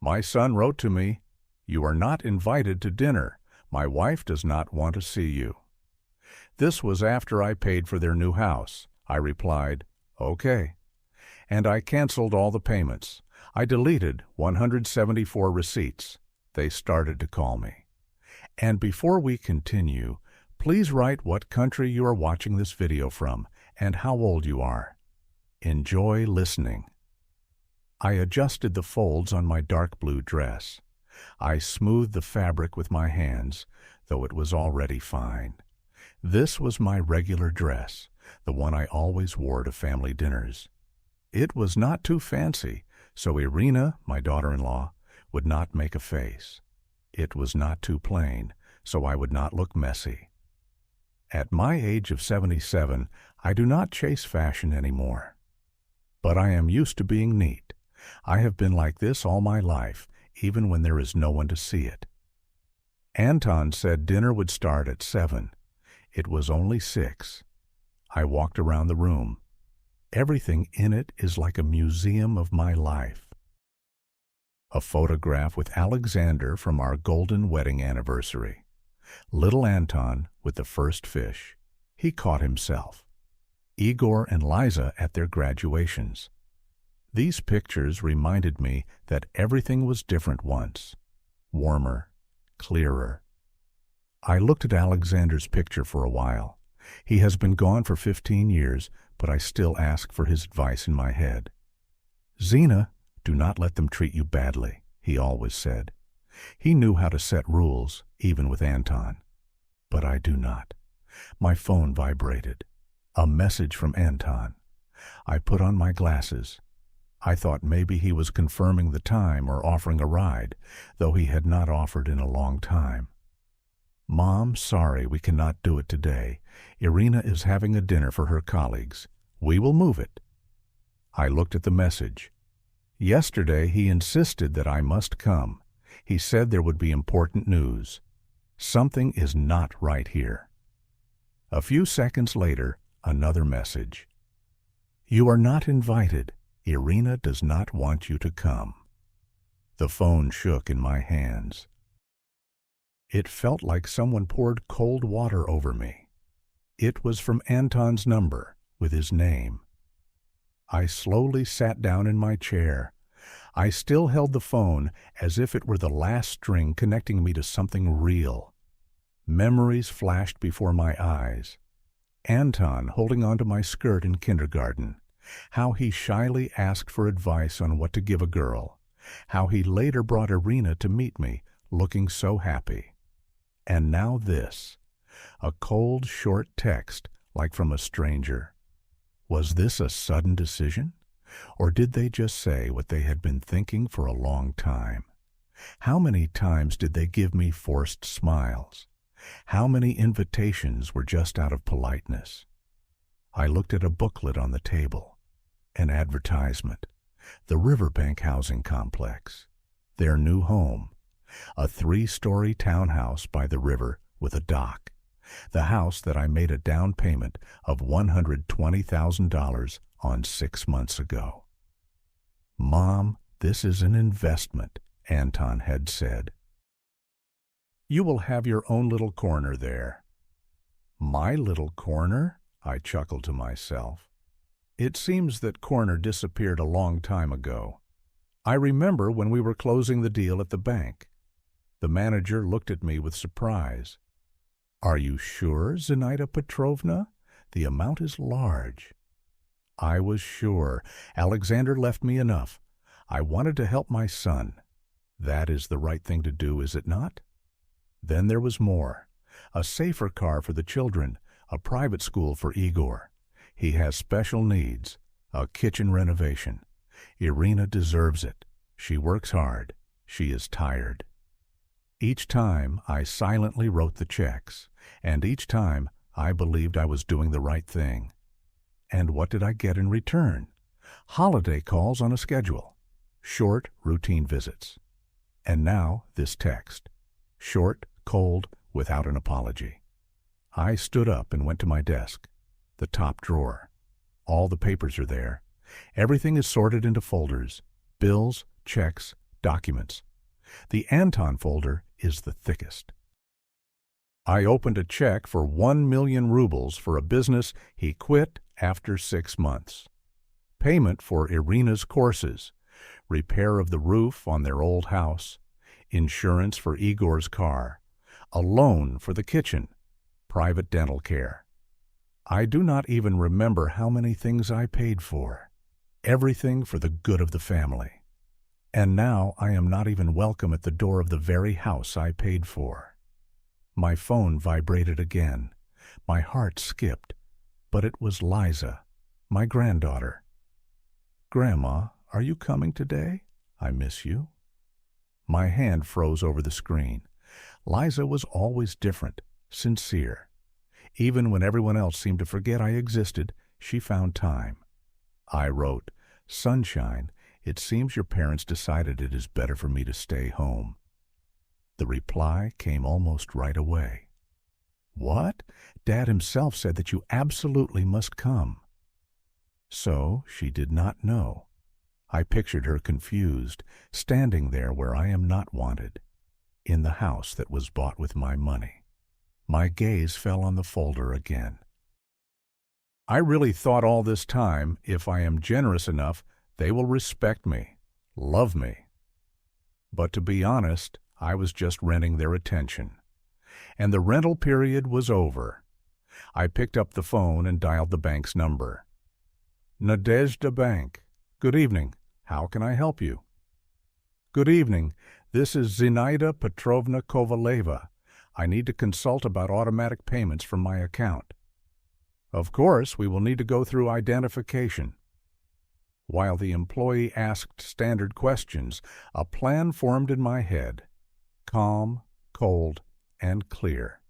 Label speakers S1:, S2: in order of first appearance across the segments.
S1: My son wrote to me, "You are not invited to dinner. My wife does not want to see you." This was after I paid for their new house. I replied, "Okay." And I canceled all the payments. I deleted 174 receipts. They started to call me. And before we continue, please write what country you are watching this video from and how old you are. Enjoy listening. I adjusted the folds on my dark blue dress. I smoothed the fabric with my hands, though it was already fine. This was my regular dress, the one I always wore to family dinners. It was not too fancy, so Irina, my daughter-in-law, would not make a face. It was not too plain, so I would not look messy. At my age of 77, I do not chase fashion anymore. But I am used to being neat. I have been like this all my life, even when there is no one to see it. Anton said dinner would start at 7. It was only 6. I walked around the room. Everything in it is like a museum of my life. A photograph with Alexander from our golden wedding anniversary. Little Anton with the first fish. He caught himself. Igor and Liza at their graduations. These pictures reminded me that everything was different once. Warmer, clearer. I looked at Alexander's picture for a while. He has been gone for 15 years, but I still ask for his advice in my head. "Zina, do not let them treat you badly," he always said. He knew how to set rules, even with Anton. But I do not. My phone vibrated. A message from Anton. I put on my glasses. I thought maybe he was confirming the time or offering a ride, though he had not offered in a long time. "Mom, sorry, we cannot do it today. Irina is having a dinner for her colleagues. We will move it." I looked at the message. Yesterday he insisted that I must come. He said there would be important news. Something is not right here. A few seconds later, another message. "You are not invited. Irina does not want you to come." The phone shook in my hands. It felt like someone poured cold water over me. It was from Anton's number, with his name. I slowly sat down in my chair. I still held the phone as if it were the last string connecting me to something real. Memories flashed before my eyes. Anton holding onto my skirt in kindergarten. How he shyly asked for advice on what to give a girl. How he later brought Irina to meet me, looking so happy. And now this. A cold, short text, like from a stranger. Was this a sudden decision? Or did they just say what they had been thinking for a long time? How many times did they give me forced smiles? How many invitations were just out of politeness? I looked at a booklet on the table. An advertisement. The Riverbank Housing Complex. Their new home. A 3-story townhouse by the river with a dock. The house that I made a down payment of $120,000 on 6 months ago. "Mom, this is an investment," Anton had said. "You will have your own little corner there." My little corner? I chuckled to myself. It seems that corner disappeared a long time ago. I remember when we were closing the deal at the bank. The manager looked at me with surprise. "Are you sure, Zinaida Petrovna? The amount is large." I was sure. Alexander left me enough. I wanted to help my son. That is the right thing to do, is it not? Then there was more. A safer car for the children, a private school for Igor. He has special needs, a kitchen renovation. Irina deserves it. She works hard. She is tired. Each time I silently wrote the checks, and each time I believed I was doing the right thing. And what did I get in return? Holiday calls on a schedule. Short, routine visits. And now this text. Short, cold, without an apology. I stood up and went to my desk. The top drawer. All the papers are there. Everything is sorted into folders. Bills, checks, Documents. The Anton folder is the thickest. I opened a check for 1,000,000 rubles for a business he quit after 6 months. Payment for Irina's courses, repair of the roof on their old house, insurance for Igor's car, a loan for the kitchen, private dental care. I do not even remember how many things I paid for. Everything for the good of the family. And now I am not even welcome at the door of the very house I paid for. My phone vibrated again. My heart skipped, but it was Liza, my granddaughter. "Grandma, are you coming today? I miss you." My hand froze over the screen. Liza was always different, sincere. Even when everyone else seemed to forget I existed, she found time. I wrote, "Sunshine, it seems your parents decided it is better for me to stay home." The reply came almost right away. "What? Dad himself said that you absolutely must come." So she did not know. I pictured her confused, standing there where I am not wanted, in the house that was bought with my money. My gaze fell on the folder again. I really thought all this time, if I am generous enough, they will respect me, love me. But to be honest, I was just renting their attention. And the rental period was over. I picked up the phone and dialed the bank's number. "Nadezhda Bank. Good evening. How can I help you?" "Good evening. This is Zinaida Petrovna Kovaleva. I need to consult about automatic payments from my account." "Of course, we will need to go through identification." While the employee asked standard questions, a plan formed in my head. Calm, cold, and clear.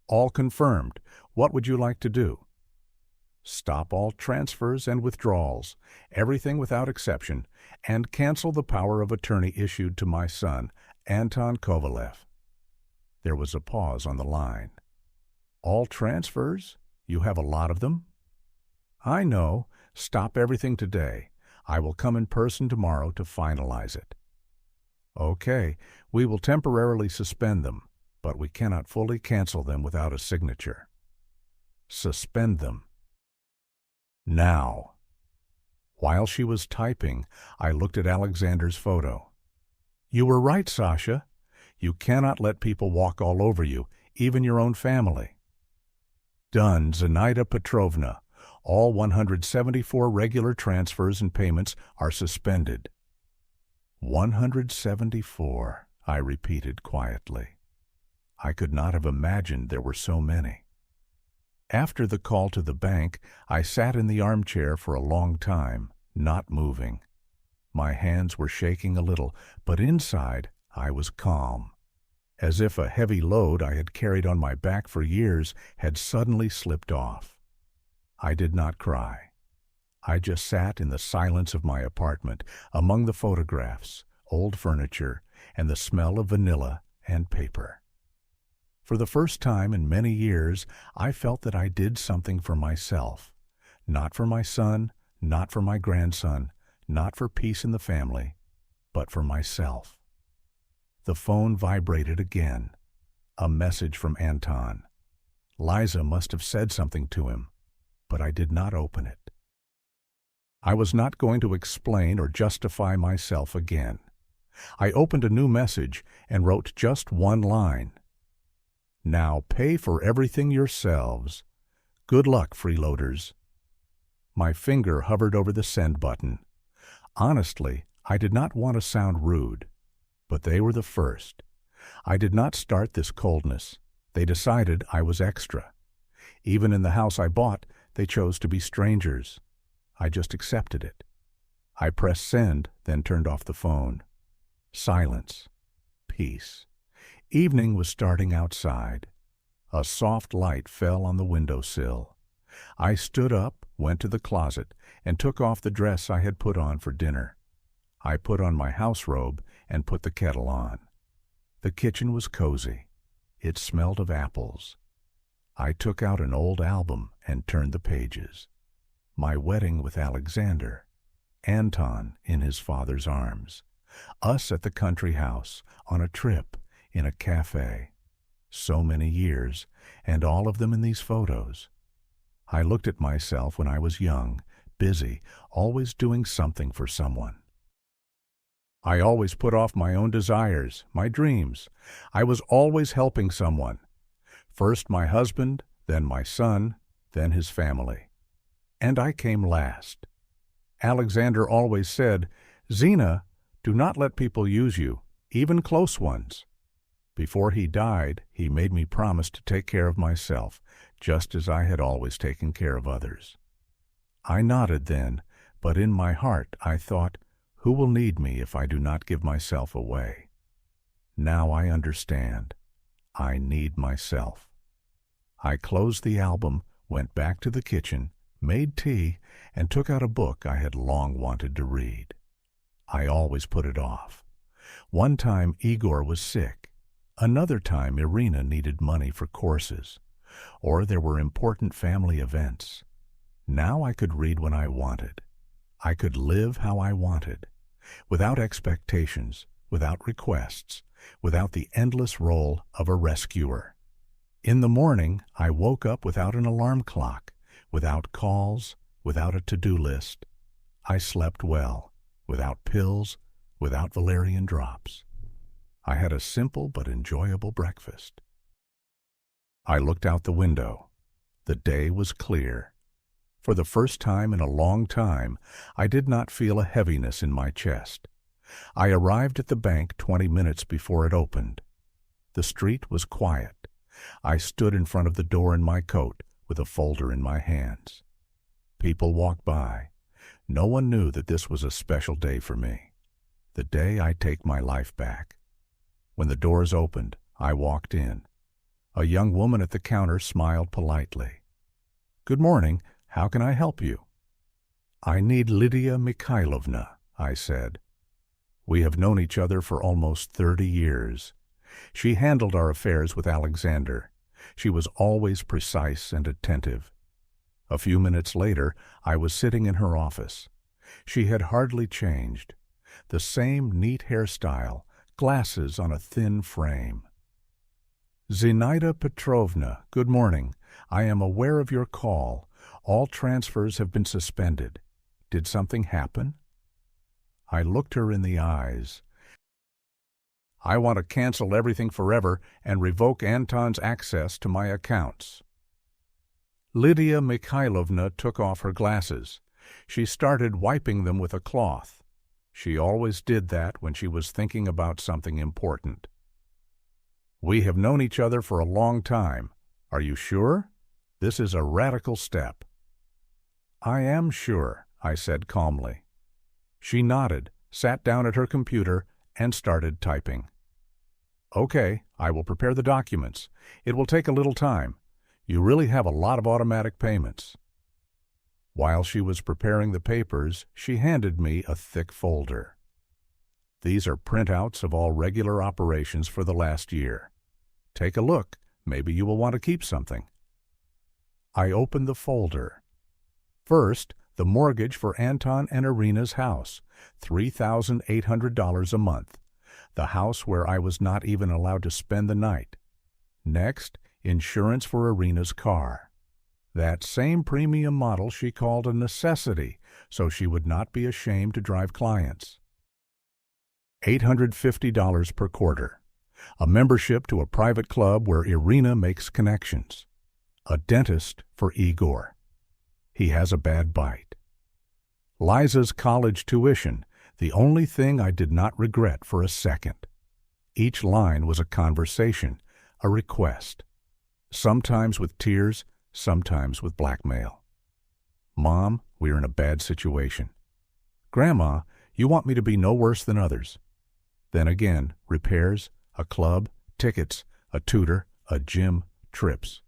S1: "All confirmed. What would you like to do?" "Stop all transfers and withdrawals, everything without exception, and cancel the power of attorney issued to my son, Anton Kovalev." There was a pause on the line. "All transfers? You have a lot of them?" "I know. Stop everything today. I will come in person tomorrow to finalize it." "Okay, we will temporarily suspend them, but we cannot fully cancel them without a signature." "Suspend them." Now. While she was typing, I looked at Alexander's photo. "You were right, Sasha. You cannot let people walk all over you, even your own family." "Done, Zinaida Petrovna. All 174 regular transfers and payments are suspended." 174, I repeated quietly. I could not have imagined there were so many. After the call to the bank, I sat in the armchair for a long time, not moving. My hands were shaking a little, but inside I was calm, as if a heavy load I had carried on my back for years had suddenly slipped off. I did not cry. I just sat in the silence of my apartment, among the photographs, old furniture, and the smell of vanilla and paper. For the first time in many years, I felt that I did something for myself. Not for my son, not for my grandson, not for peace in the family, but for myself. The phone vibrated again. A message from Anton. Liza must have said something to him, but I did not open it. I was not going to explain or justify myself again. I opened a new message and wrote just one line. "Now pay for everything yourselves. Good luck, freeloaders." My finger hovered over the send button. Honestly, I did not want to sound rude, but they were the first. I did not start this coldness. They decided I was extra. Even in the house I bought, they chose to be strangers. I just accepted it. I pressed send, then turned off the phone. Silence. Peace. Evening was starting outside. A soft light fell on the windowsill. I stood up, went to the closet, and took off the dress I had put on for dinner. I put on my house robe and put the kettle on. The kitchen was cozy. It smelled of apples. I took out an old album and turned the pages. My wedding with Alexander. Anton in his father's arms. Us at the country house, on a trip, in a cafe. So many years, and all of them in these photos. I looked at myself when I was young, busy, always doing something for someone. I always put off my own desires, my dreams. I was always helping someone. First my husband, then my son, then his family. And I came last. Alexander always said, "Zena, do not let people use you, even close ones." Before he died, he made me promise to take care of myself, just as I had always taken care of others. I nodded then, but in my heart I thought, who will need me if I do not give myself away? Now I understand. I need myself. I closed the album, went back to the kitchen, made tea, and took out a book I had long wanted to read. I always put it off. One time Igor was sick. Another time Irina needed money for courses. Or there were important family events. Now I could read when I wanted. I could live how I wanted, without expectations, without requests, without the endless role of a rescuer. In the morning, I woke up without an alarm clock, without calls, without a to-do list. I slept well, without pills, without valerian drops. I had a simple but enjoyable breakfast. I looked out the window. The day was clear. For the first time in a long time, I did not feel a heaviness in my chest. I arrived at the bank 20 minutes before it opened. The street was quiet. I stood in front of the door in my coat, with a folder in my hands. People walked by. No one knew that this was a special day for me. The day I take my life back. When the doors opened, I walked in. A young woman at the counter smiled politely. "Good morning. How can I help you?" "I need Lydia Mikhailovna," I said. We have known each other for almost 30 years. She handled our affairs with Alexander. She was always precise and attentive. A few minutes later, I was sitting in her office. She had hardly changed. The same neat hairstyle, glasses on a thin frame. "Zinaida Petrovna, good morning. I am aware of your call. All transfers have been suspended. Did something happen?" I looked her in the eyes. "I want to cancel everything forever and revoke Anton's access to my accounts." Lydia Mikhailovna took off her glasses. She started wiping them with a cloth. She always did that when she was thinking about something important. "We have known each other for a long time. Are you sure? This is a radical step." "I am sure," I said calmly. She nodded, sat down at her computer, and started typing. "Okay, I will prepare the documents. It will take a little time. You really have a lot of automatic payments." While she was preparing the papers, she handed me a thick folder. "These are printouts of all regular operations for the last year. Take a look. Maybe you will want to keep something." I opened the folder. First, the mortgage for Anton and Irina's house, $3,800 a month, the house where I was not even allowed to spend the night. Next, insurance for Irina's car. That same premium model she called a necessity, so she would not be ashamed to drive clients. $850 per quarter. A membership to a private club where Irina makes connections. A dentist for Igor. He has a bad bite. Liza's college tuition, the only thing I did not regret for a second. Each line was a conversation, a request. Sometimes with tears, sometimes with blackmail. "Mom, we're in a bad situation." "Grandma, you want me to be no worse than others." Then again, repairs, a club, tickets, a tutor, a gym, trips.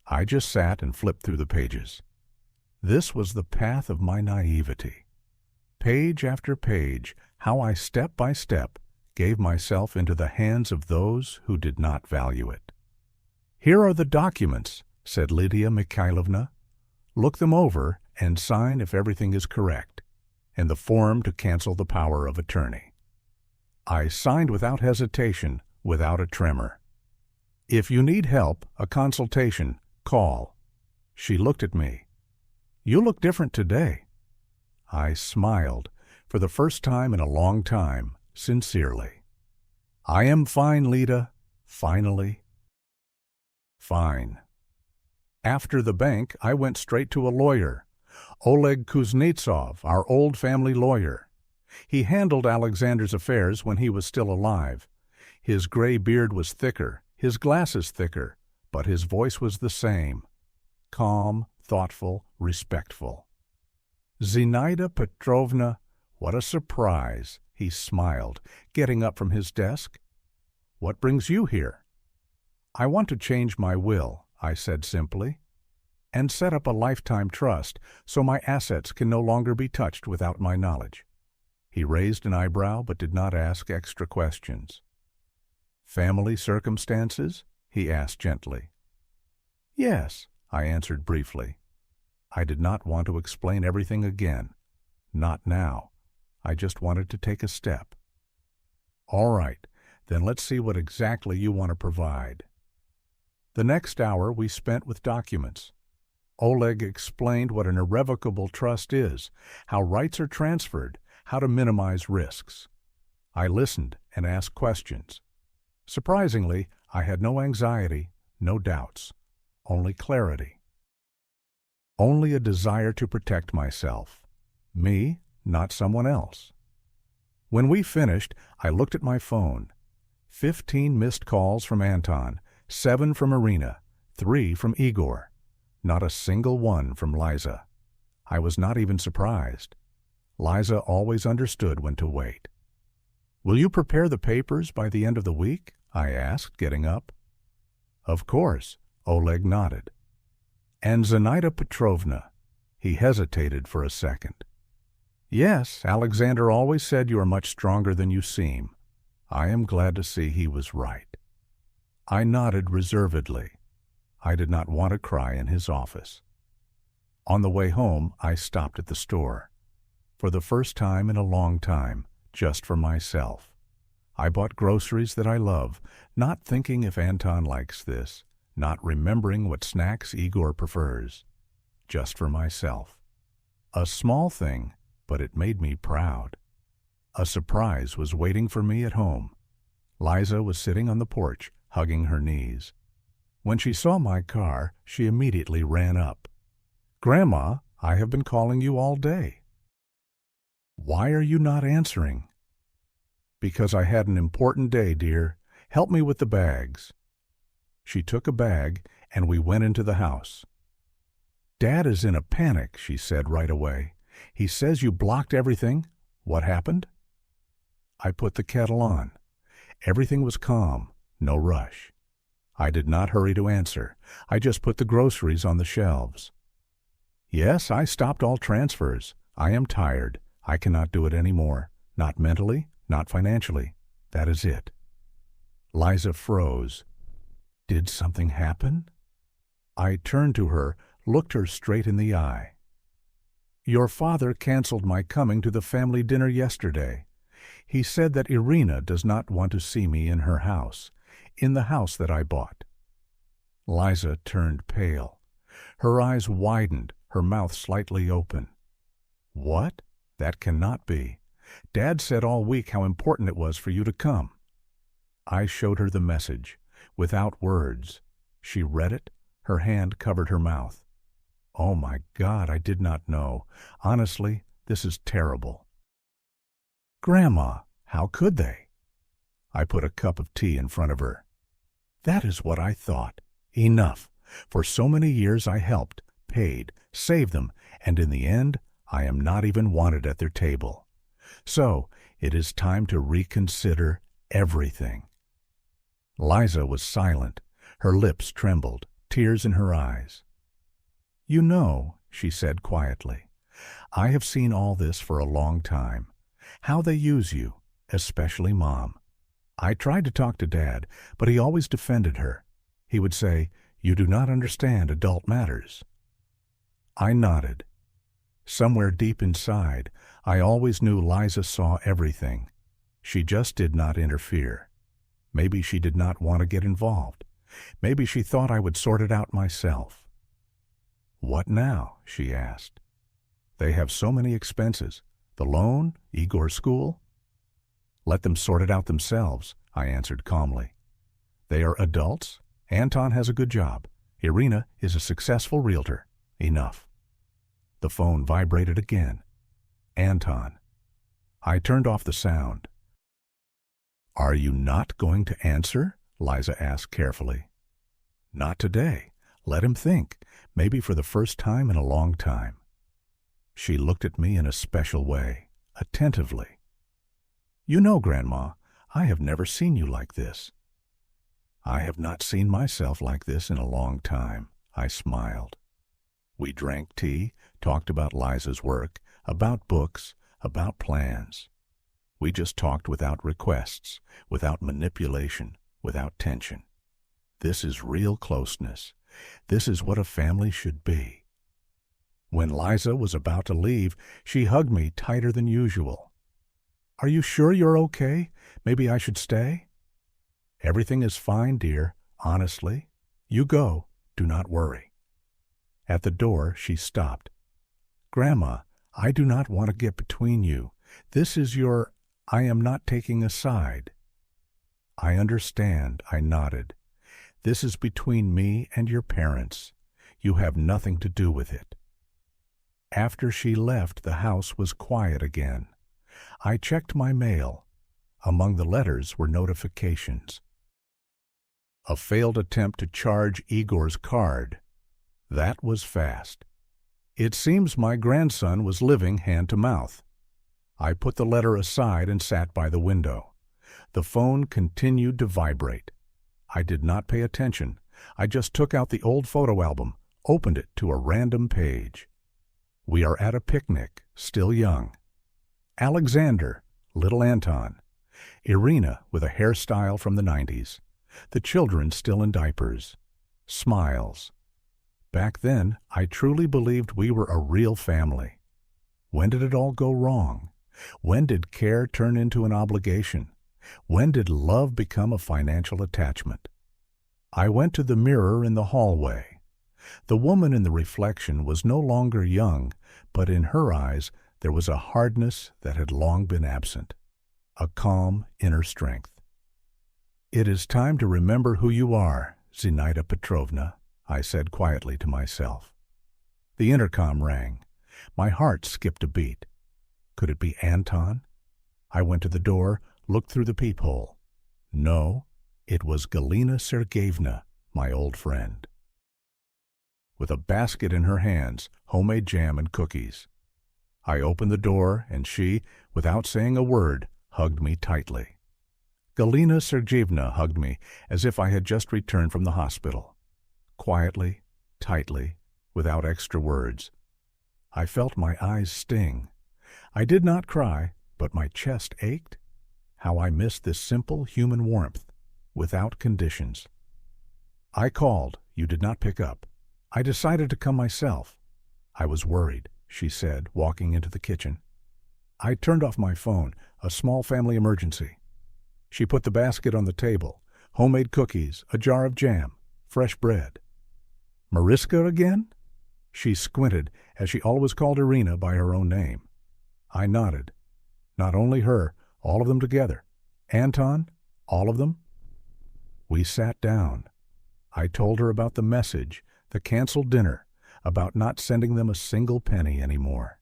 S1: I just sat and flipped through the pages. This was the path of my naivety. Page after page, how I step by step gave myself into the hands of those who did not value it. "Here are the documents," said Lydia Mikhailovna. "Look them over and sign if everything is correct, and the form to cancel the power of attorney." I signed without hesitation, without a tremor. "If you need help, a consultation, call." She looked at me. "You look different today." I smiled, for the first time in a long time, sincerely. "I am fine, Lita. Finally." Fine. After the bank, I went straight to a lawyer, Oleg Kuznetsov, our old family lawyer. He handled Alexander's affairs when he was still alive. His gray beard was thicker, his glasses thicker, but his voice was the same. Calm, thoughtful, respectful. "Zinaida Petrovna, what a surprise," he smiled, getting up from his desk. "What brings you here?" "I want to change my will," I said simply, "and set up a lifetime trust so my assets can no longer be touched without my knowledge." He raised an eyebrow but did not ask extra questions. "Family circumstances?" he asked gently. "Yes," I answered briefly. I did not want to explain everything again. Not now. I just wanted to take a step. "All right, then let's see what exactly you want to provide." The next hour we spent with documents. Oleg explained what an irrevocable trust is, how rights are transferred, how to minimize risks. I listened and asked questions. Surprisingly, I had no anxiety, no doubts, only clarity. Only a desire to protect myself. Me, not someone else. When we finished, I looked at my phone. 15 missed calls from Anton, 7 from Irina, 3 from Igor. Not a single one from Liza. I was not even surprised. Liza always understood when to wait. "Will you prepare the papers by the end of the week?" I asked, getting up. "Of course," Oleg nodded. "And Zinaida Petrovna?" He hesitated for a second. "Yes, Alexander always said you are much stronger than you seem." I am glad to see he was right. I nodded reservedly. I did not want to cry in his office. On the way home, I stopped at the store. For the first time in a long time, just for myself. I bought groceries that I love, not thinking if Anton likes this, not remembering what snacks Igor prefers. Just for myself. A small thing, but it made me proud. A surprise was waiting for me at home. Liza was sitting on the porch, hugging her knees. When she saw my car, she immediately ran up. "Grandma, I have been calling you all day." "Why are you not answering?" "Because I had an important day, dear. Help me with the bags." She took a bag, and we went into the house. "Dad is in a panic," she said right away. "He says you blocked everything. What happened?" I put the kettle on. Everything was calm, no rush. I did not hurry to answer. I just put the groceries on the shelves. "Yes, I stopped all transfers. I am tired. I cannot do it anymore. Not mentally, not financially. That is it." Liza froze. Did something happen? I turned to her, looked her straight in the eye. "Your father canceled my coming to the family dinner yesterday. He said that Irina does not want to see me in her house, in the house that I bought." Liza turned pale. Her eyes widened, her mouth slightly open. "What? That cannot be. Dad said all week how important it was for you to come." I showed her the message, without words. She read it. Her hand covered her mouth. "Oh my God, I did not know. Honestly, this is terrible." "Grandma, how could they?" I put a cup of tea in front of her. "That is what I thought. Enough. For so many years I helped, paid, saved them, and in the end, I am not even wanted at their table. So, it is time to reconsider everything." Liza was silent. Her lips trembled, tears in her eyes. "You know," she said quietly, "I have seen all this for a long time. How they use you, especially Mom. I tried to talk to Dad, but he always defended her. He would say, 'You do not understand adult matters.'" I nodded. Somewhere deep inside, I always knew Liza saw everything. She just did not interfere. Maybe she did not want to get involved. Maybe she thought I would sort it out myself. "What now?" she asked. "They have so many expenses. The loan, Igor's school." "Let them sort it out themselves," I answered calmly. "They are adults. Anton has a good job. Irina is a successful realtor. Enough." The phone vibrated again. Anton. I turned off the sound. "Are you not going to answer?" Liza asked carefully. "Not today. Let him think, maybe for the first time in a long time." She looked at me in a special way, attentively. "You know, Grandma, I have never seen you like this." "I have not seen myself like this in a long time," I smiled. We drank tea, talked about Liza's work, about books, about plans. We just talked without requests, without manipulation, without tension. This is real closeness. This is what a family should be. When Liza was about to leave, she hugged me tighter than usual. "Are you sure you're okay? Maybe I should stay?" "Everything is fine, dear, honestly. You go. Do not worry." At the door, she stopped. "Grandma, I do not want to get between you. This is your... I am not taking a side." "I understand," I nodded. "This is between me and your parents. You have nothing to do with it." After she left, the house was quiet again. I checked my mail. Among the letters were notifications. A failed attempt to charge Igor's card. That was fast. It seems my grandson was living hand to mouth. I put the letter aside and sat by the window. The phone continued to vibrate. I did not pay attention. I just took out the old photo album, opened it to a random page. We are at a picnic, still young. Alexander, little Anton. Irina with a hairstyle from the 90s. The children still in diapers. Smiles. Back then, I truly believed we were a real family. When did it all go wrong? When did care turn into an obligation? When did love become a financial attachment? I went to the mirror in the hallway. The woman in the reflection was no longer young, but in her eyes there was a hardness that had long been absent, a calm inner strength. "It is time to remember who you are, Zinaida Petrovna," I said quietly to myself. The intercom rang. My heart skipped a beat. Could it be Anton? I went to the door, looked through the peephole. No, it was Galina Sergeyevna, my old friend. With a basket in her hands, homemade jam and cookies. I opened the door, and she, without saying a word, hugged me tightly. Galina Sergeyevna hugged me as if I had just returned from the hospital. Quietly, tightly, without extra words. I felt my eyes sting. I did not cry, but my chest ached. How I missed this simple human warmth, without conditions. "I called. You did not pick up. I decided to come myself." "I was worried," she said, walking into the kitchen. I turned off my phone, a small family emergency. She put the basket on the table, homemade cookies, a jar of jam, fresh bread. "Mariska again?" She squinted, as she always called Irina by her own name. I nodded. "Not only her, all of them together. Anton, all of them?" We sat down. I told her about the message, the canceled dinner, about not sending them a single penny anymore.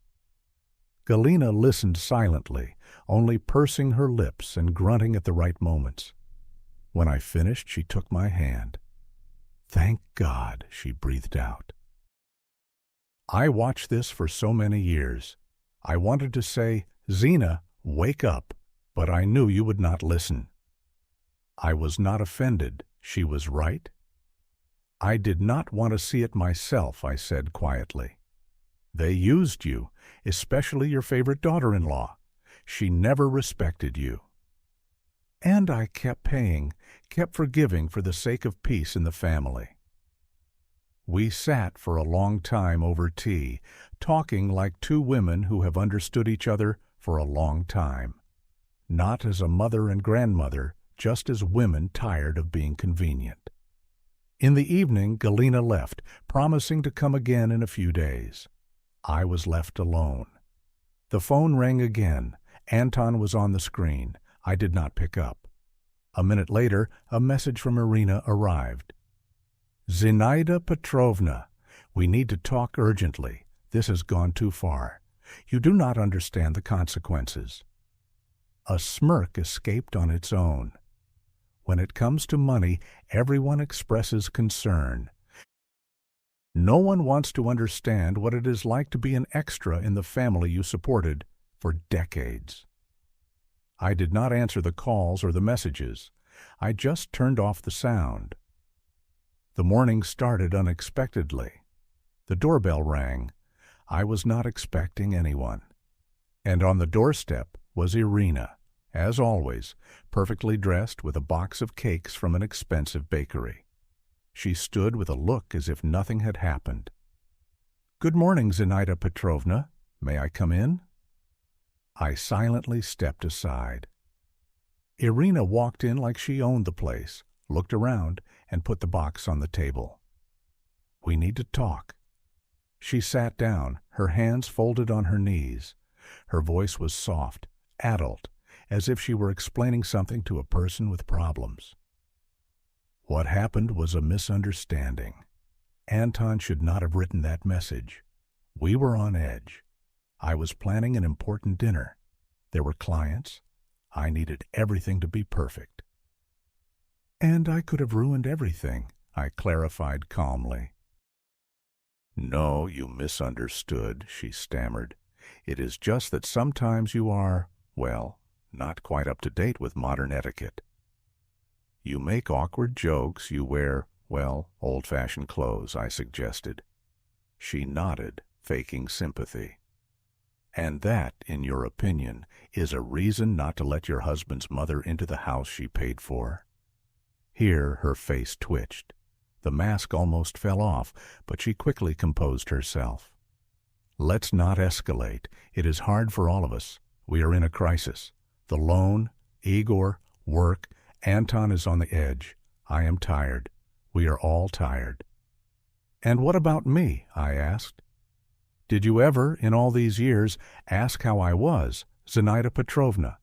S1: Galina listened silently, only pursing her lips and grunting at the right moments. When I finished, she took my hand. "Thank God," she breathed out. I watched this for so many years. I wanted to say, "Zina, wake up," but I knew you would not listen. I was not offended. She was right. "I did not want to see it myself," I said quietly. "They used you, especially your favorite daughter-in-law. She never respected you." And I kept paying, kept forgiving for the sake of peace in the family. We sat for a long time over tea, talking like two women who have understood each other for a long time. not as a mother and grandmother, just as women tired of being convenient. In the evening, Galina left, promising to come again in a few days. I was left alone. The phone rang again. Anton was on the screen. I did not pick up. A minute later, a message from Irina arrived. Zinaida Petrovna, we need to talk urgently. This has gone too far. You do not understand the consequences. A smirk escaped on its own. When it comes to money, everyone expresses concern. No one wants to understand what it is like to be an extra in the family you supported for decades. I did not answer the calls or the messages. I just turned off the sound. The morning started unexpectedly. The doorbell rang. I was not expecting anyone. And on the doorstep was Irina, as always, perfectly dressed with a box of cakes from an expensive bakery. She stood with a look as if nothing had happened. "Good morning, Zinaida Petrovna. May I come in?" I silently stepped aside. Irina walked in like she owned the place, looked around, and put the box on the table. "We need to talk." She sat down, her hands folded on her knees. Her voice was soft, adult, as if she were explaining something to a person with problems. What happened was a misunderstanding. Anton should not have written that message. We were on edge. I was planning an important dinner. There were clients. I needed everything to be perfect. And I could have ruined everything, I clarified calmly. "No, you misunderstood," she stammered. "It is just that sometimes you are, well, not quite up to date with modern etiquette. You make awkward jokes, you wear, well, old-fashioned clothes," I suggested. She nodded, faking sympathy. "And that, in your opinion, is a reason not to let your husband's mother into the house she paid for?" Here her face twitched. The mask almost fell off, but she quickly composed herself. "Let's not escalate. It is hard for all of us. We are in a crisis. The loan, Igor, work, Anton is on the edge. I am tired. We are all tired." "And what about me?" I asked. "Did you ever, in all these years, ask how I was, Zinaida Petrovna?"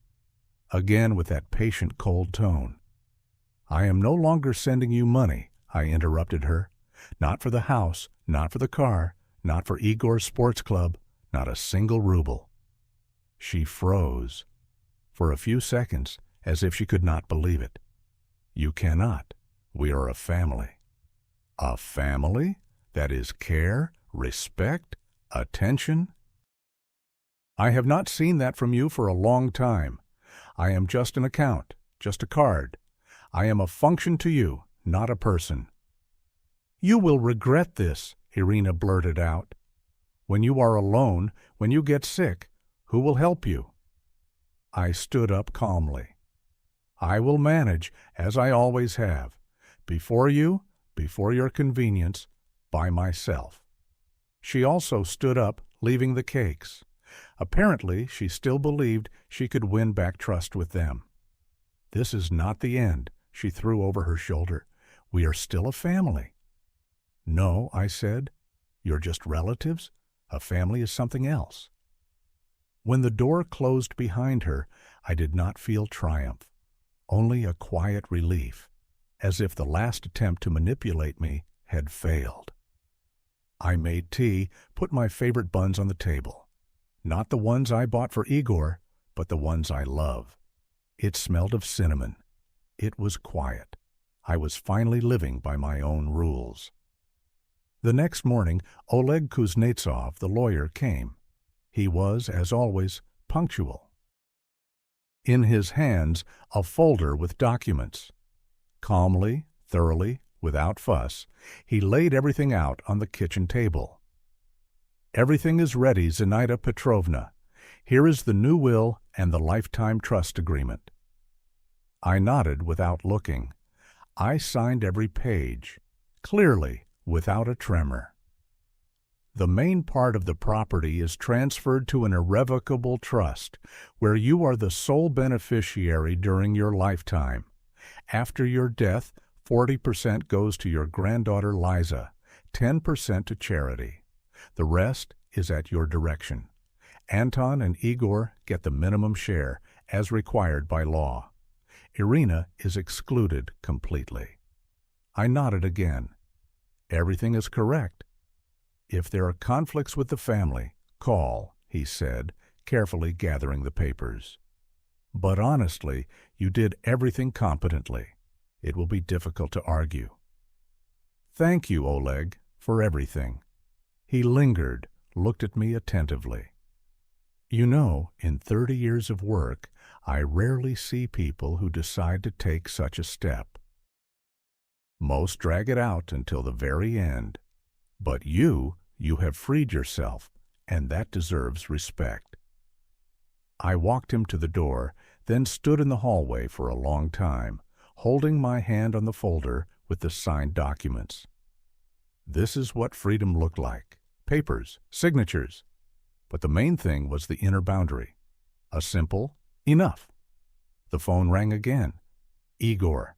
S1: Again with that patient, cold tone. "I am no longer sending you money," I interrupted her. "Not for the house, not for the car, not for Igor's sports club, not a single ruble." She froze. For a few seconds, as if she could not believe it. "You cannot. We are a family." "A family? That is care, respect, attention?" "I have not seen that from you for a long time. I am just an account, just a card. I am a function to you, not a person." "You will regret this," Irina blurted out. "When you are alone, when you get sick, who will help you?" I stood up calmly. "I will manage, as I always have, before you, before your convenience, by myself." She also stood up, leaving the cakes. Apparently, she still believed she could win back trust with them. "This is not the end," she threw over her shoulder. "We are still a family." "No," I said. "You're just relatives. A family is something else." When the door closed behind her, I did not feel triumph, only a quiet relief, as if the last attempt to manipulate me had failed. I made tea, put my favorite buns on the table. Not the ones I bought for Igor, but the ones I love. It smelled of cinnamon. It was quiet. I was finally living by my own rules. The next morning, Oleg Kuznetsov, the lawyer, came. He was, as always, punctual. In his hands, a folder with documents. Calmly, thoroughly, without fuss, he laid everything out on the kitchen table. "Everything is ready, Zinaida Petrovna. Here is the new will and the lifetime trust agreement." I nodded without looking. I signed every page, clearly, without a tremor. The main part of the property is transferred to an irrevocable trust, where you are the sole beneficiary during your lifetime. After your death, 40% goes to your granddaughter Liza, 10% to charity. The rest is at your direction. Anton and Igor get the minimum share, as required by law. Irina is excluded completely. I nodded again. Everything is correct. If there are conflicts with the family, call, he said, carefully gathering the papers. But honestly, you did everything competently. It will be difficult to argue. Thank you, Oleg, for everything. He lingered, looked at me attentively. You know, in 30 years of work, I rarely see people who decide to take such a step. Most drag it out until the very end. But you have freed yourself, and that deserves respect. I walked him to the door, then stood in the hallway for a long time, holding my hand on the folder with the signed documents. This is what freedom looked like. Papers, signatures. But the main thing was the inner boundary. A simple, enough. The phone rang again. Igor.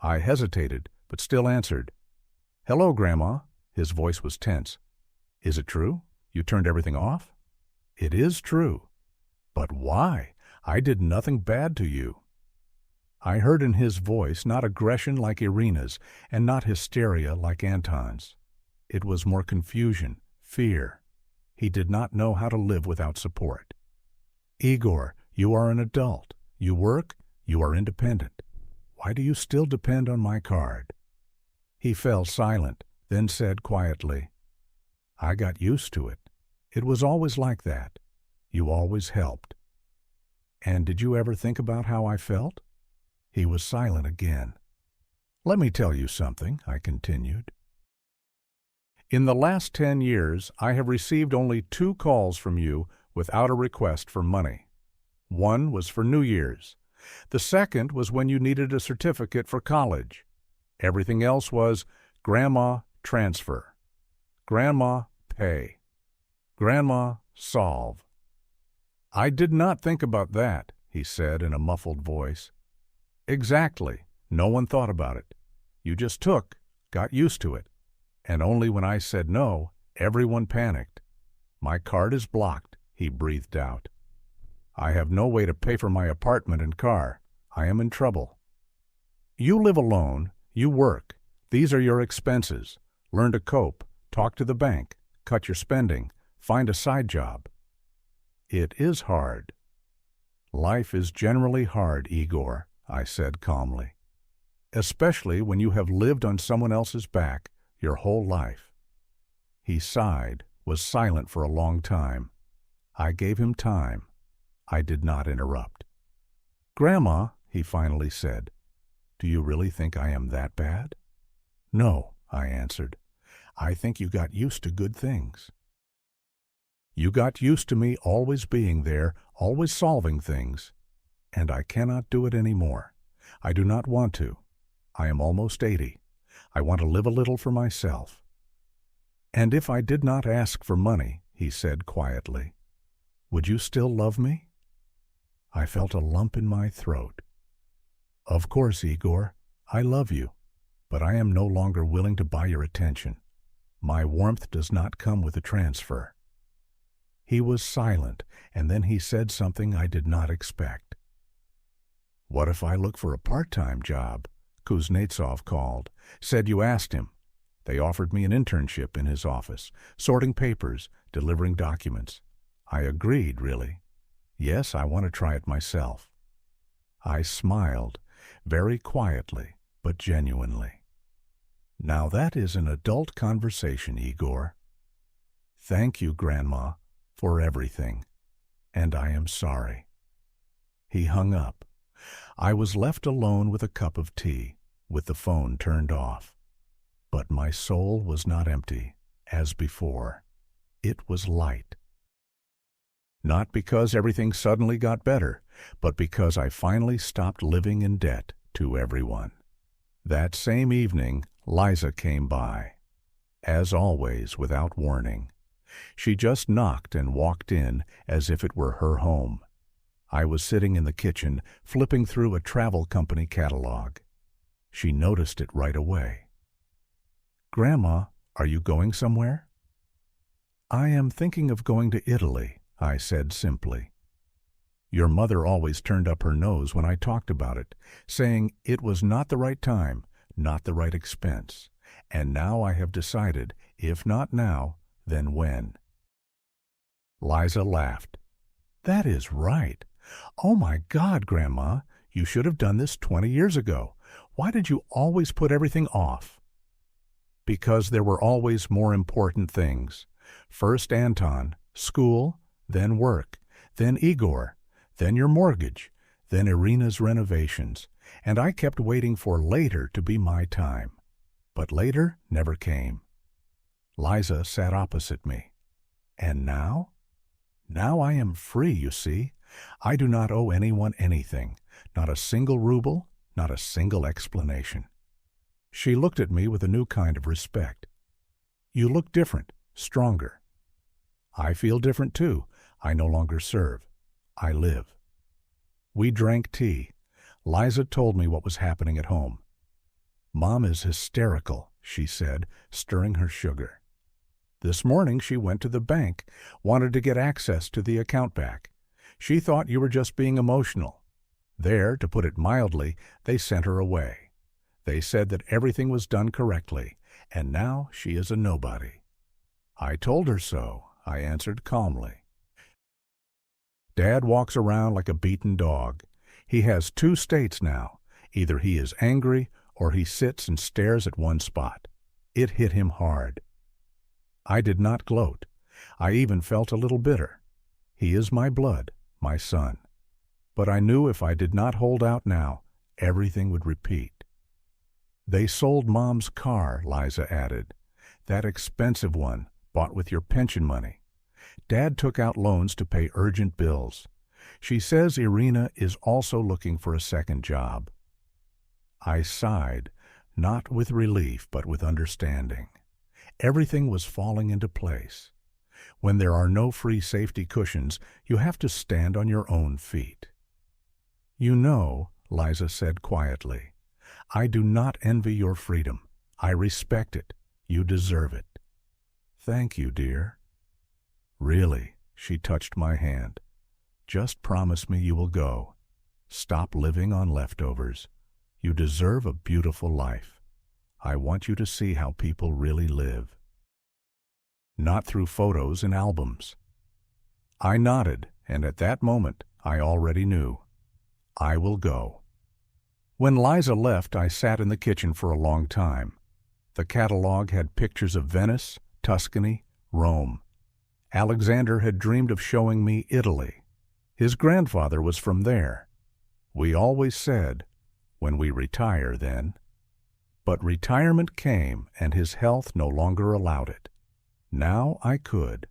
S1: I hesitated, but still answered. Hello, Grandma. His voice was tense. Is it true? You turned everything off? It is true. But why? I did nothing bad to you. I heard in his voice not aggression like Irina's, and not hysteria like Anton's. It was more confusion, fear. He did not know how to live without support. Igor, you are an adult. You work. You are independent. Why do you still depend on my card? He fell silent, then said quietly, I got used to it. It was always like that. You always helped. And did you ever think about how I felt? He was silent again. Let me tell you something, I continued. In the last 10 years, I have received only 2 calls from you without a request for money. One was for New Year's. The second was when you needed a certificate for college. Everything else was, Grandma, transfer. Grandma, pay. Grandma, solve. I did not think about that, he said in a muffled voice. Exactly. No one thought about it. You just took, got used to it. And only when I said no, everyone panicked. My card is blocked, he breathed out. I have no way to pay for my apartment and car. I am in trouble. You live alone. You work. These are your expenses. Learn to cope. Talk to the bank. Cut your spending. Find a side job. It is hard. Life is generally hard, Igor, I said calmly. Especially when you have lived on someone else's back your whole life. He sighed, was silent for a long time. I gave him time. I did not interrupt. Grandma, he finally said, do you really think I am that bad? No, I answered. I think you got used to good things. You got used to me always being there, always solving things, and I cannot do it anymore. I do not want to. I am almost 80. I want to live a little for myself. And if I did not ask for money, he said quietly, would you still love me? I felt a lump in my throat. Of course, Igor, I love you, but I am no longer willing to buy your attention. My warmth does not come with a transfer. He was silent, and then he said something I did not expect. What if I look for a part-time job? Kuznetsov called, said you asked him. They offered me an internship in his office, sorting papers, delivering documents. I agreed, really. Yes, I want to try it myself. I smiled, very quietly, but genuinely. Now that is an adult conversation, Igor. Thank you, Grandma, for everything, and I am sorry. He hung up. I was left alone with a cup of tea, with the phone turned off. But my soul was not empty, as before. It was light. Not because everything suddenly got better, but because I finally stopped living in debt to everyone. That same evening, Liza came by. As always, without warning. She just knocked and walked in as if it were her home. I was sitting in the kitchen, flipping through a travel company catalog. She noticed it right away. "Grandma, are you going somewhere?" "I am thinking of going to Italy," I said simply. Your mother always turned up her nose when I talked about it, saying it was not the right time, not the right expense. And now I have decided, if not now, then when? Liza laughed. "That is right. Oh my God, Grandma, you should have done this 20 years ago. Why did you always put everything off?" "Because there were always more important things. First Anton, school, then work, then Igor, then your mortgage, then Irina's renovations, and I kept waiting for later to be my time. But later never came." Liza sat opposite me. "And now? Now I am free, you see. I do not owe anyone anything, not a single ruble, not a single explanation." She looked at me with a new kind of respect. "You look different, stronger." "I feel different too. I no longer serve. I live." We drank tea. Liza told me what was happening at home. "Mom is hysterical," she said, stirring her sugar. "This morning she went to the bank, wanted to get access to the account back. She thought you were just being emotional. There, to put it mildly, they sent her away. They said that everything was done correctly, and now she is a nobody." "I told her so," I answered calmly. "Dad walks around like a beaten dog. He has two states now. Either he is angry or he sits and stares at one spot. It hit him hard." I did not gloat. I even felt a little bitter. He is my blood, my son. But I knew if I did not hold out now, everything would repeat. "They sold Mom's car," Liza added. "That expensive one, bought with your pension money. Dad took out loans to pay urgent bills. She says Irina is also looking for a second job." I sighed, not with relief but with understanding. Everything was falling into place. When there are no free safety cushions, you have to stand on your own feet. "You know," Liza said quietly, "I do not envy your freedom. I respect it. You deserve it." "Thank you, dear." "Really," she touched my hand. "Just promise me you will go. Stop living on leftovers. You deserve a beautiful life. I want you to see how people really live. Not through photos and albums." I nodded, and at that moment I already knew. I will go. When Liza left, I sat in the kitchen for a long time. The catalog had pictures of Venice, Tuscany, Rome. Alexander had dreamed of showing me Italy. His grandfather was from there. We always said, "When we retire, then." But retirement came, and his health no longer allowed it. Now I could.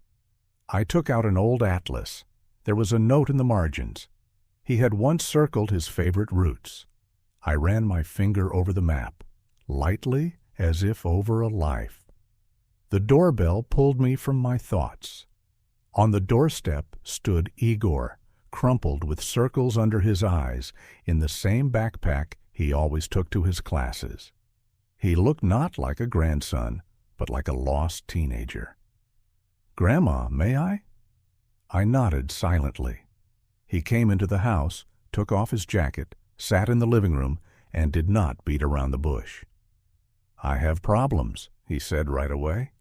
S1: I took out an old atlas. There was a note in the margins. He had once circled his favorite routes. I ran my finger over the map, lightly as if over a life. The doorbell pulled me from my thoughts. On the doorstep stood Igor, crumpled with circles under his eyes, in the same backpack he always took to his classes. He looked not like a grandson, but like a lost teenager. "Grandma, may I?" I nodded silently. He came into the house, took off his jacket, sat in the living room, and did not beat around the bush. "I have problems," he said right away.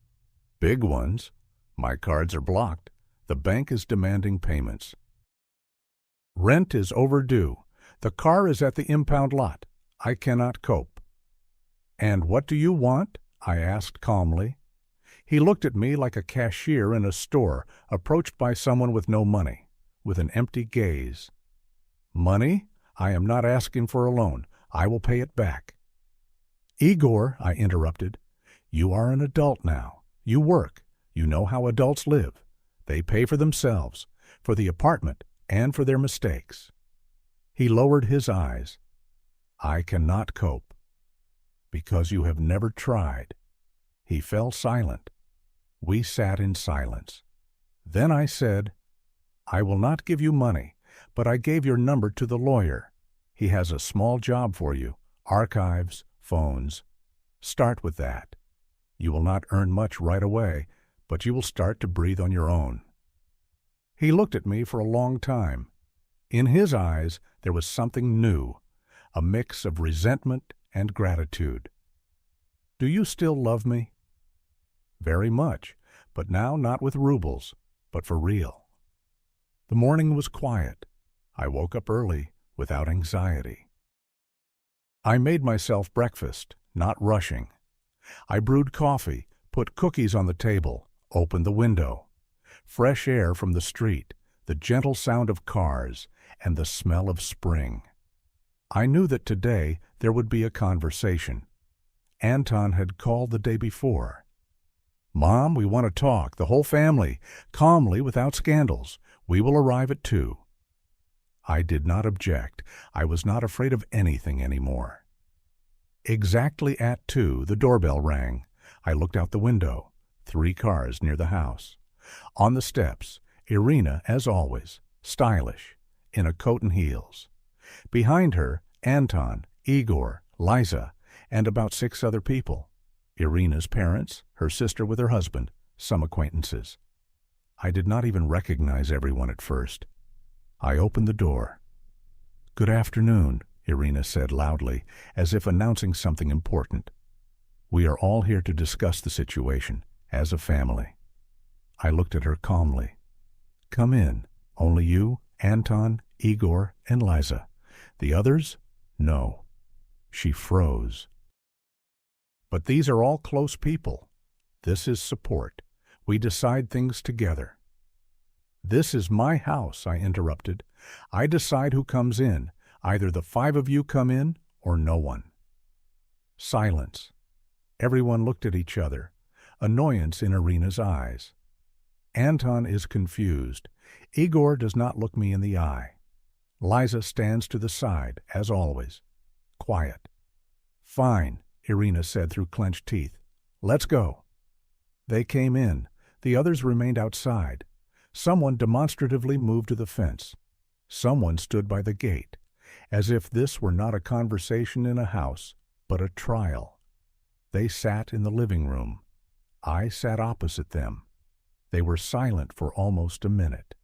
S1: "Big ones. My cards are blocked. The bank is demanding payments. Rent is overdue. The car is at the impound lot. I cannot cope." "And what do you want?" I asked calmly. He looked at me like a cashier in a store approached by someone with no money, with an empty gaze. "Money? I am not asking for a loan. I will pay it back." "Igor," I interrupted, "you are an adult now. You work. You know how adults live. They pay for themselves, for the apartment, and for their mistakes." He lowered his eyes. "I cannot cope." "Because you have never tried." He fell silent. We sat in silence. Then I said, "I will not give you money, but I gave your number to the lawyer. He has a small job for you, archives, phones. Start with that. You will not earn much right away, but you will start to breathe on your own." He looked at me for a long time. In his eyes there was something new, a mix of resentment and gratitude. "Do you still love me?" "Very much, but now not with rubles, but for real." The morning was quiet. I woke up early, without anxiety. I made myself breakfast, not rushing. I brewed coffee, put cookies on the table, opened the window. Fresh air from the street, the gentle sound of cars, and the smell of spring. I knew that today there would be a conversation. Anton had called the day before. "Mom, we want to talk, the whole family, calmly, without scandals. We will arrive at 2. I did not object. I was not afraid of anything anymore. Exactly at 2, the doorbell rang. I looked out the window. 3 cars near the house. On the steps, Irina, as always, stylish, in a coat and heels. Behind her, Anton, Igor, Liza, and about 6 other people. Irina's parents, her sister with her husband, some acquaintances. I did not even recognize everyone at first. I opened the door. "Good afternoon," Irina said loudly, as if announcing something important. "We are all here to discuss the situation, as a family." I looked at her calmly. "Come in. Only you, Anton, Igor, and Liza. The others? No." She froze. "But these are all close people. This is support. We decide things together." "This is my house," I interrupted. "I decide who comes in. Either the 5 of you come in, or no one." Silence. Everyone looked at each other, annoyance in Irina's eyes. Anton is confused. Igor does not look me in the eye. Liza stands to the side, as always. Quiet. "Fine," Irina said through clenched teeth. "Let's go." They came in. The others remained outside. Someone demonstratively moved to the fence. Someone stood by the gate, as if this were not a conversation in a house, but a trial. They sat in the living room. I sat opposite them. They were silent for almost a minute.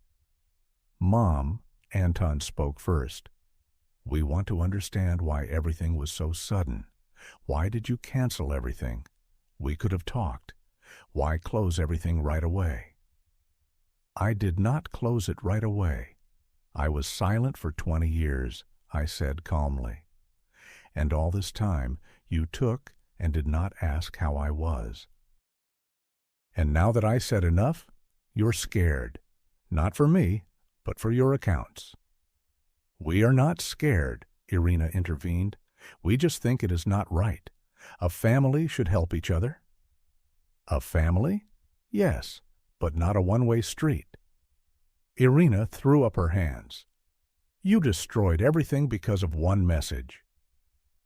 S1: "Mom," Anton spoke first, "we want to understand why everything was so sudden. Why did you cancel everything? We could have talked. Why close everything right away?" "I did not close it right away. I was silent for 20 years, I said calmly. "And all this time you took and did not ask how I was. And now that I said enough, you're scared. Not for me, but for your accounts." "We are not scared," Irina intervened. "We just think it is not right. A family should help each other." "A family? Yes, but not a one-way street." Irina threw up her hands. "You destroyed everything because of one message."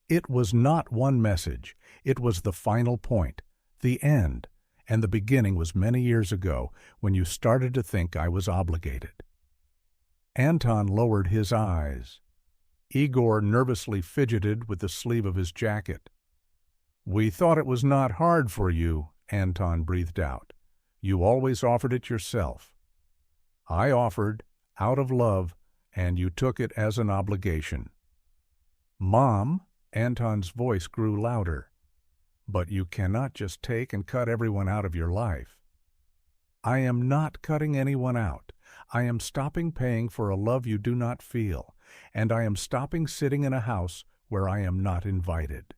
S1: "It was not one message. It was the final point, the end, and the beginning was many years ago when you started to think I was obligated." Anton lowered his eyes. Igor nervously fidgeted with the sleeve of his jacket. "We thought it was not hard for you," Anton breathed out. "You always offered it yourself." "I offered, out of love, and you took it as an obligation." "Mom," Anton's voice grew louder, "but you cannot just take and cut everyone out of your life." "I am not cutting anyone out. I am stopping paying for a love you do not feel, and I am stopping sitting in a house where I am not invited."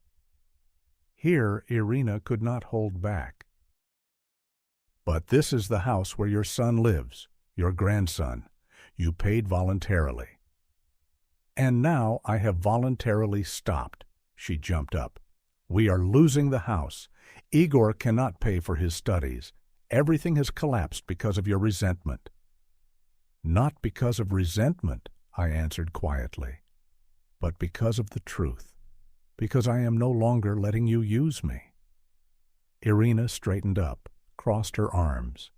S1: Here Irina could not hold back. "But this is the house where your son lives, your grandson. You paid voluntarily." "And now I have voluntarily stopped." She jumped up. "We are losing the house. Igor cannot pay for his studies. Everything has collapsed because of your resentment." "Not because of resentment," I answered quietly, "but because of the truth. Because I am no longer letting you use me." Irina straightened up, crossed her arms.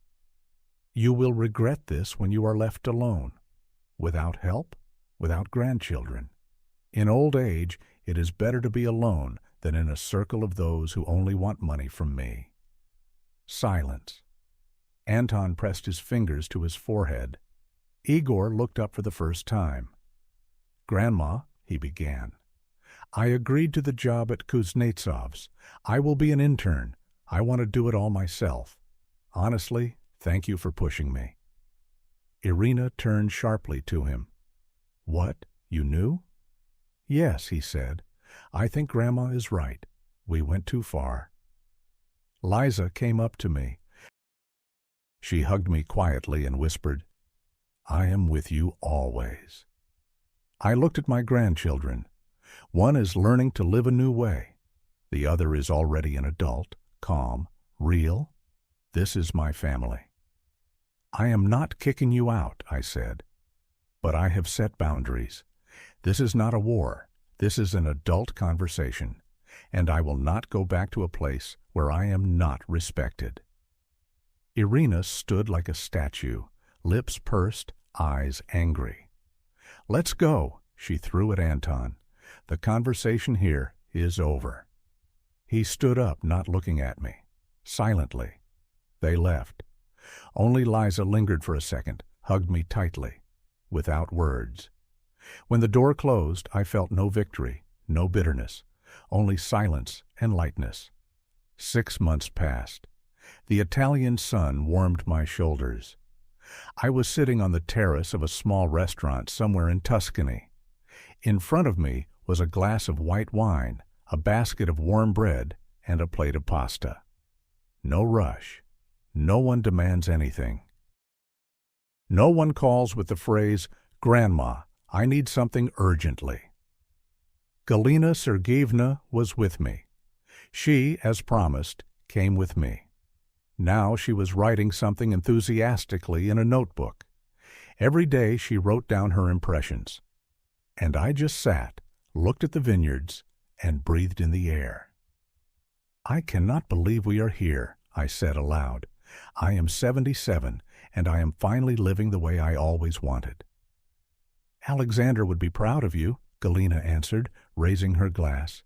S1: You will regret this when you are left alone, without help, without grandchildren. In old age, it is better to be alone than in a circle of those who only want money from me. Silence. Anton pressed his fingers to his forehead. Igor looked up for the first time. Grandma, he began, I agreed to the job at Kuznetsov's. I will be an intern. I want to do it all myself. Honestly, thank you for pushing me. Irina turned sharply to him. What, you knew? Yes, he said. I think Grandma is right. We went too far. Liza came up to me. She hugged me quietly and whispered, I am with you always. I looked at my grandchildren. One is learning to live a new way. The other is already an adult, calm, real. This is my family. I am not kicking you out, I said. But I have set boundaries. This is not a war. This is an adult conversation, and I will not go back to a place where I am not respected. Irina stood like a statue, lips pursed, eyes angry. Let's go, she threw at Anton. The conversation here is over. He stood up, not looking at me. Silently. They left. Only Liza lingered for a second, hugged me tightly, without words. When the door closed, I felt no victory, no bitterness, only silence and lightness. 6 months passed. The Italian sun warmed my shoulders. I was sitting on the terrace of a small restaurant somewhere in Tuscany. In front of me was a glass of white wine, a basket of warm bread, and a plate of pasta. No rush. No one demands anything. No one calls with the phrase, Grandma, I need something urgently. Galina Sergeyevna was with me. She, as promised, came with me. Now she was writing something enthusiastically in a notebook. Every day she wrote down her impressions. And I just sat, looked at the vineyards, and breathed in the air. I cannot believe we are here, I said aloud. I am 77, and I am finally living the way I always wanted. Alexander would be proud of you, Galina answered, raising her glass.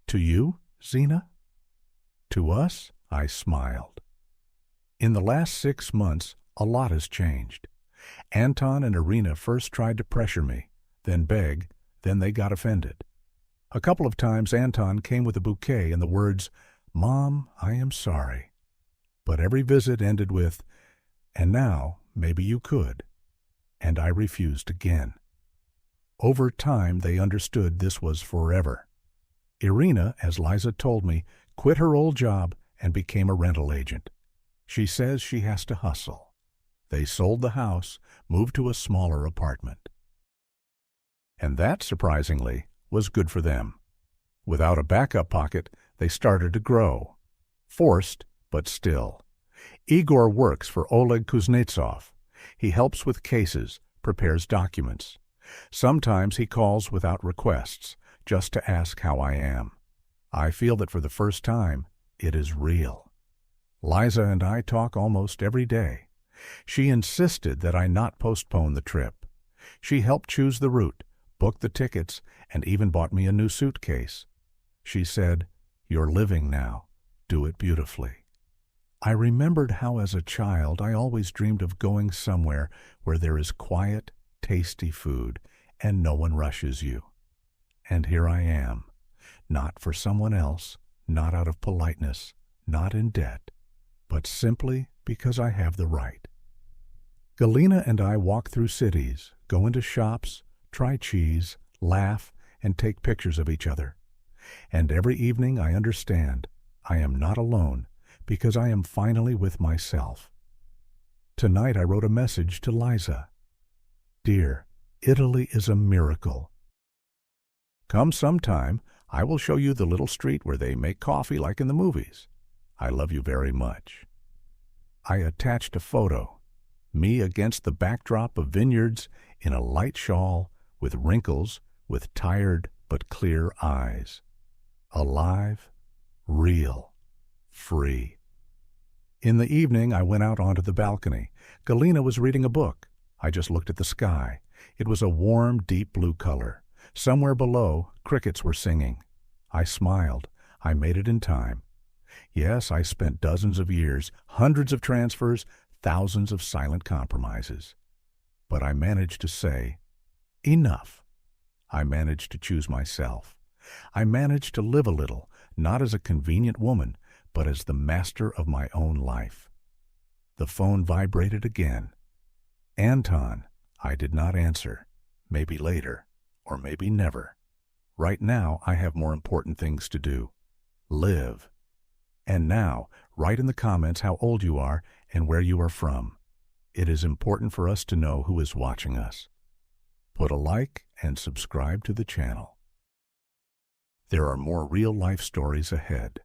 S1: To you, Zina? To us, I smiled. In the last 6 months, a lot has changed. Anton and Irina first tried to pressure me, then beg, then they got offended. A couple of times Anton came with a bouquet and the words, Mom, I am sorry. But every visit ended with, and now, maybe you could. And I refused again. Over time, they understood this was forever. Irina, as Liza told me, quit her old job and became a rental agent. She says she has to hustle. They sold the house, moved to a smaller apartment. And that, surprisingly, was good for them. Without a backup pocket, they started to grow. Forced, but still. Igor works for Oleg Kuznetsov. He helps with cases, prepares documents. Sometimes he calls without requests, just to ask how I am. I feel that for the first time, it is real. Liza and I talk almost every day. She insisted that I not postpone the trip. She helped choose the route, booked the tickets, and even bought me a new suitcase. She said, You're living now. Do it beautifully. I remembered how as a child I always dreamed of going somewhere where there is quiet, tasty food and no one rushes you. And here I am, not for someone else, not out of politeness, not in debt, but simply because I have the right. Galina and I walk through cities, go into shops, try cheese, laugh, and take pictures of each other. And every evening I understand I am not alone because I am finally with myself. Tonight I wrote a message to Liza. Dear, Italy is a miracle. Come sometime, I will show you the little street where they make coffee like in the movies. I love you very much. I attached a photo, me against the backdrop of vineyards in a light shawl with wrinkles, with tired but clear eyes. Alive, real, free. In the evening, I went out onto the balcony. Galena was reading a book. I just looked at the sky. It was a warm, deep blue color. Somewhere below, crickets were singing. I smiled. I made it in time. Yes, I spent dozens of years, hundreds of transfers, thousands of silent compromises. But I managed to say, enough. I managed to choose myself. I managed to live a little, not as a convenient woman, but as the master of my own life. The phone vibrated again. Anton. I did not answer. Maybe later, or maybe never. Right now, I have more important things to do. Live. And now, write in the comments how old you are and where you are from. It is important for us to know who is watching us. Put a like and subscribe to the channel. There are more real-life stories ahead.